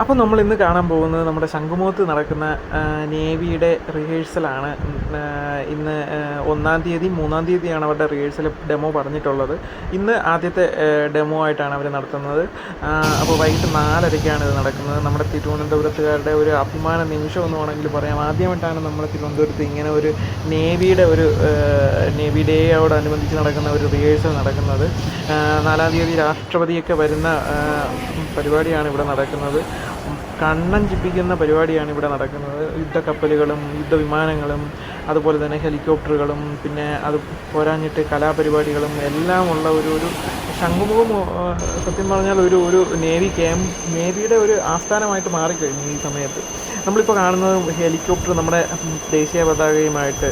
അപ്പോൾ നമ്മൾ ഇന്ന് കാണാൻ പോകുന്നത് നമ്മുടെ ശംഖുമുഖത്ത് നടക്കുന്ന നേവിയുടെ റിഹേഴ്സലാണ്. ഇന്ന് 1-ാം തീയതി 3-ാം തീയതിയാണ് അവരുടെ റിഹേഴ്സൽ ഡെമോ പറഞ്ഞിട്ടുള്ളത്. ഇന്ന് ആദ്യത്തെ ഡെമോ ആയിട്ടാണ് അവർ നടത്തുന്നത്. അപ്പോൾ വൈകിട്ട് 4:30-ക്കാണ് ഇത് നടക്കുന്നത്. നമ്മുടെ തിരുവനന്തപുരത്തുകാരുടെ ഒരു അഭിമാന നിമിഷം എന്ന് വേണമെങ്കിൽ പറയാം. ആദ്യമായിട്ടാണ് നമ്മുടെ തിരുവനന്തപുരത്ത് ഇങ്ങനെ ഒരു നേവി ഡേയോടനുബന്ധിച്ച് നടക്കുന്ന ഒരു റിഹേഴ്സൽ നടക്കുന്നത്. 4-ാം തീയതി രാഷ്ട്രപതിയൊക്കെ വരുന്ന പരിപാടിയാണ് ഇവിടെ നടക്കുന്നത്. കണ്ണഞ്ചിപ്പിക്കുന്ന പരിപാടിയാണ് ഇവിടെ നടക്കുന്നത്. യുദ്ധക്കപ്പലുകളും യുദ്ധവിമാനങ്ങളും അതുപോലെ തന്നെ ഹെലികോപ്റ്ററുകളും പിന്നെ അത് പോരാഞ്ഞിട്ട് കലാപരിപാടികളും എല്ലാമുള്ള ഒരു ശംഖുമുഖം സത്യം പറഞ്ഞാൽ ഒരു നേവിയുടെ ഒരു ആസ്ഥാനമായിട്ട് മാറിക്കഴിഞ്ഞു ഈ സമയത്ത്. നമ്മളിപ്പോൾ കാണുന്നത് ഹെലികോപ്റ്റർ നമ്മുടെ ദേശീയ പതാകയുമായിട്ട്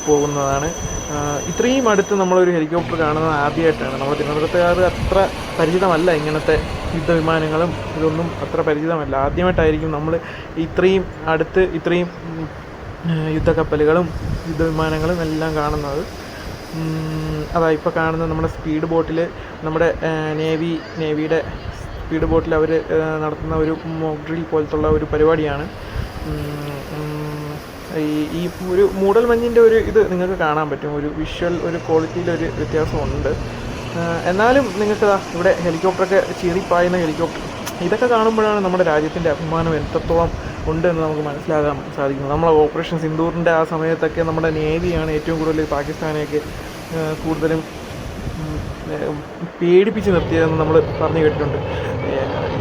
പോകുന്നതാണ്. ഇത്രയും അടുത്ത് നമ്മളൊരു ഹെലികോപ്റ്റർ കാണുന്നത് ആദ്യമായിട്ടാണ്. നമ്മുടെ തിരുവനന്തപുരത്തുകാർ അത്ര പരിചിതമല്ല, ഇങ്ങനത്തെ യുദ്ധവിമാനങ്ങളും ഇതൊന്നും അത്ര പരിചിതമല്ല. ആദ്യമായിട്ടായിരിക്കും നമ്മൾ ഇത്രയും അടുത്ത് ഇത്രയും യുദ്ധക്കപ്പലുകളും യുദ്ധവിമാനങ്ങളും എല്ലാം കാണുന്നത്. അതാ ഇപ്പോൾ കാണുന്നത് നമ്മുടെ സ്പീഡ് ബോട്ടിൽ, നമ്മുടെ നേവിയുടെ സ്പീഡ് ബോട്ടിൽ അവർ നടത്തുന്ന ഒരു മോക്ക് ഡ്രിൽ പോലത്തുള്ള ഒരു പരിപാടിയാണ്. ഈ ഒരു മൂടൽ മഞ്ഞിൻ്റെ ഒരു ഇത് നിങ്ങൾക്ക് കാണാൻ പറ്റും. ഒരു വിഷ്വൽ ഒരു ക്വാളിറ്റിയിലൊരു വ്യത്യാസമുണ്ട്. എന്നാലും നിങ്ങൾക്ക് ഇവിടെ ഹെലികോപ്റ്ററൊക്കെ ചീറിപ്പായുന്ന ഹെലികോപ്റ്റർ ഇതൊക്കെ കാണുമ്പോഴാണ് നമ്മുടെ രാജ്യത്തിൻ്റെ അഭിമാനം എത്രത്തോളം ഉണ്ട് എന്ന് നമുക്ക് മനസ്സിലാക്കാൻ സാധിക്കുന്നത്. നമ്മളെ ഓപ്പറേഷൻ സിന്ദൂറിൻ്റെ ആ സമയത്തൊക്കെ നമ്മുടെ നേവിയാണ് ഏറ്റവും കൂടുതൽ പാകിസ്ഥാനെയൊക്കെ കൂടുതലും പേടിപ്പിച്ച് നിർത്തിയതെന്ന് നമ്മൾ പറഞ്ഞു കേട്ടിട്ടുണ്ട്.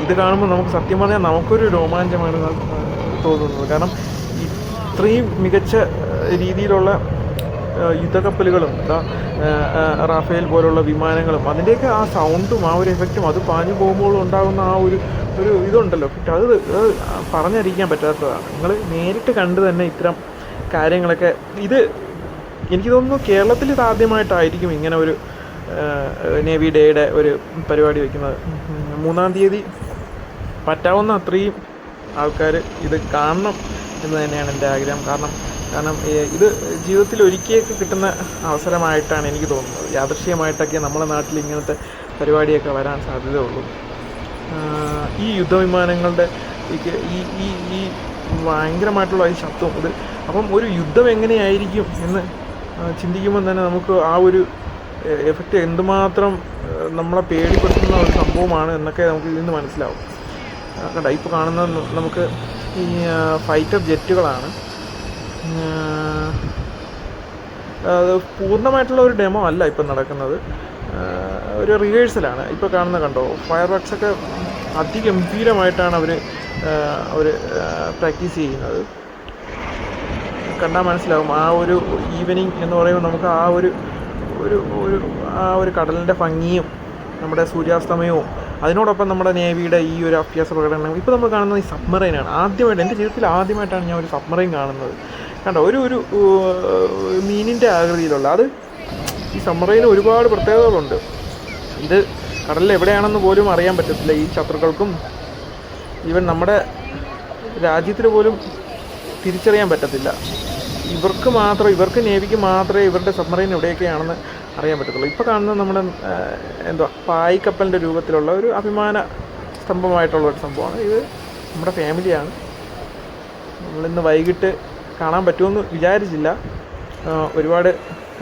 ഇത് കാണുമ്പോൾ നമുക്ക് സത്യം പറഞ്ഞാൽ നമുക്കൊരു രോമാഞ്ചമാണ് തോന്നുന്നത്. കാരണം ഇത്രയും മികച്ച രീതിയിലുള്ള യുദ്ധക്കപ്പലുകളും റാഫേൽ പോലുള്ള വിമാനങ്ങളും അതിൻ്റെയൊക്കെ ആ സൗണ്ടും ആ ഒരു എഫക്റ്റും അത് പാഞ്ഞു പോകുമ്പോൾ ഉണ്ടാകുന്ന ആ ഒരു ഇതുണ്ടല്ലോ, അത് പറഞ്ഞറിയിക്കാൻ പറ്റാത്തതാണ്. നിങ്ങൾ നേരിട്ട് കണ്ട് തന്നെ ഇത്തരം കാര്യങ്ങളൊക്കെ ഇത് എനിക്ക് തോന്നുന്നു കേരളത്തിൽ ഇത് ആദ്യമായിട്ടായിരിക്കും ഇങ്ങനെ ഒരു നേവി ഡേയുടെ ഒരു പരിപാടി വയ്ക്കുന്നത്. 3-ാം തീയതി പറ്റാവുന്ന അത്രയും ആൾക്കാർ ഇത് കാണണം എന്ന് തന്നെയാണ് എൻ്റെ ആഗ്രഹം. കാരണം ഇത് ജീവിതത്തിൽ ഒരിക്കലൊക്കെ കിട്ടുന്ന അവസരമായിട്ടാണ് എനിക്ക് തോന്നുന്നത്. യാദൃശ്ചികമായിട്ടൊക്കെ നമ്മുടെ നാട്ടിൽ ഇങ്ങനത്തെ പരിപാടിയൊക്കെ വരാൻ സാധ്യതയുള്ളൂ. ഈ യുദ്ധവിമാനങ്ങളുടെ ഈ ഭയങ്കരമായിട്ടുള്ള ഈ ശബ്ദവും ഇത് അപ്പം ഒരു യുദ്ധം എങ്ങനെയായിരിക്കും എന്ന് ചിന്തിക്കുമ്പോൾ തന്നെ നമുക്ക് ആ ഒരു എഫക്റ്റ് എന്തുമാത്രം നമ്മളെ പേടിപ്പെടുത്തുന്ന ഒരു സംഭവമാണ് എന്നൊക്കെ നമുക്ക് ഇതിൽ നിന്ന് മനസ്സിലാവും. കണ്ട ഇപ്പോൾ കാണുന്നത് നമുക്ക് ഈ ഫൈറ്റർ ജെറ്റുകളാണ്. അത് പൂർണ്ണമായിട്ടുള്ള ഒരു ഡെമോ അല്ല ഇപ്പം നടക്കുന്നത്, ഒരു റിഹേഴ്സലാണ്. ഇപ്പോൾ കാണുന്ന കണ്ടോ, ഫയർ വർക്സൊക്കെ അതിഗംഭീരമായിട്ടാണ് അവർ പ്രാക്ടീസ് ചെയ്യുന്നത്. കണ്ടാൽ മനസ്സിലാവും. ആ ഒരു ഈവനിങ് എന്ന് പറയുമ്പോൾ നമുക്ക് ആ ഒരു കടലിൻ്റെ ഭംഗിയും നമ്മുടെ സൂര്യാസ്തമയവും അതിനോടൊപ്പം നമ്മുടെ നേവിയുടെ ഈ ഒരു അഭ്യാസ പ്രകടനം. ഇപ്പോൾ നമ്മൾ കാണുന്നത് ഈ സബ്മറൈനാണ്. ആദ്യമായിട്ട് എൻ്റെ ജീവിതത്തിൽ ആദ്യമായിട്ടാണ് ഞാൻ ഒരു സബ്മറൈൻ കാണുന്നത്. കണ്ടോ, ഒരു മീനിൻ്റെ ആകൃതിയിലുള്ള അത്. ഈ സബ്മറൈന് ഒരുപാട് പ്രത്യേകതകളുണ്ട്. ഇത് കടലിൽ എവിടെയാണെന്ന് പോലും അറിയാൻ പറ്റത്തില്ല ഈ ശത്രുക്കൾക്കും. ഈവൻ നമ്മുടെ രാജ്യത്തിന് പോലും തിരിച്ചറിയാൻ പറ്റത്തില്ല. ഇവർക്ക് നേവിക്ക് മാത്രമേ ഇവരുടെ സബ്മറൈൻ എവിടെയൊക്കെയാണെന്ന് അറിയാൻ പറ്റത്തുള്ളൂ. ഇപ്പോൾ കാണുന്നത് നമ്മുടെ പായ്ക്കപ്പലിൻ്റെ രൂപത്തിലുള്ള ഒരു അഭിമാന സ്തംഭമായിട്ടുള്ള ഒരു സംഭവമാണ്. ഇത് നമ്മുടെ ഫാമിലിയാണ്. നമ്മളിന്ന് വൈകിട്ട് കാണാൻ പറ്റുമെന്ന് വിചാരിച്ചില്ല. ഒരുപാട്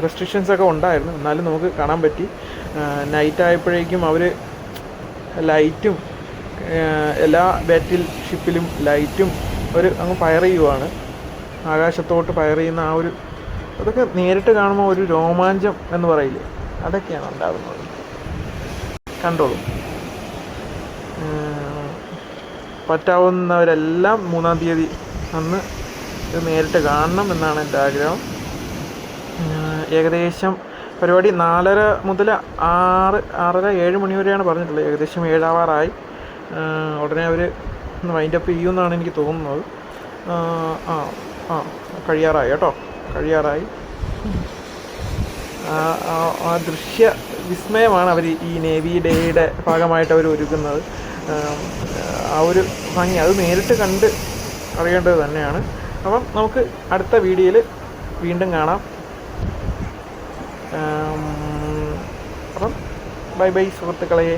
റെസ്ട്രിക്ഷൻസൊക്കെ ഉണ്ടായിരുന്നു, എന്നാലും നമുക്ക് കാണാൻ പറ്റി. നൈറ്റ് ആയപ്പോഴേക്കും അവർ ലൈറ്റും എല്ലാ ബാറ്റിൽ ഷിപ്പിലും ലൈറ്റും അങ്ങ് ഫയർ ചെയ്യുവാണ്. ആകാശത്തോട്ട് ഫയർ ചെയ്യുന്ന അതൊക്കെ നേരിട്ട് കാണുമ്പോൾ ഒരു രോമാഞ്ചം എന്ന് പറയില്ലേ, അതൊക്കെയാണ് ഉണ്ടാകുന്നത്. കണ്ടോളൂ. പറ്റാവുന്നവരെല്ലാം 3-ാം തീയതി അന്ന് ഇത് നേരിട്ട് കാണണം എന്നാണ് എൻ്റെ ആഗ്രഹം. ഏകദേശം പരിപാടി 4:30 മുതൽ 6:30-7 മണി വരെയാണ് പറഞ്ഞിട്ടുള്ളത്. ഏകദേശം 7 ആവാറായി. ഉടനെ അവർ വൈൻഡപ്പ് ചെയ്യുമെന്നാണ് എനിക്ക് തോന്നുന്നത്. കഴിയാറായി കേട്ടോ, കഴിയാറായി. ആ ദൃശ്യ വിസ്മയമാണ് അവർ ഈ നേവി ഡേയുടെ ഭാഗമായിട്ട് അവർ ഒരുക്കുന്നത്. ആ ഒരു ഭംഗി അത് നേരിട്ട് കണ്ട് അറിയേണ്ടത് തന്നെയാണ്. അപ്പം നമുക്ക് അടുത്ത വീഡിയോയിൽ വീണ്ടും കാണാം. അപ്പം ബൈ ബൈ സുഹൃത്തുക്കളെ.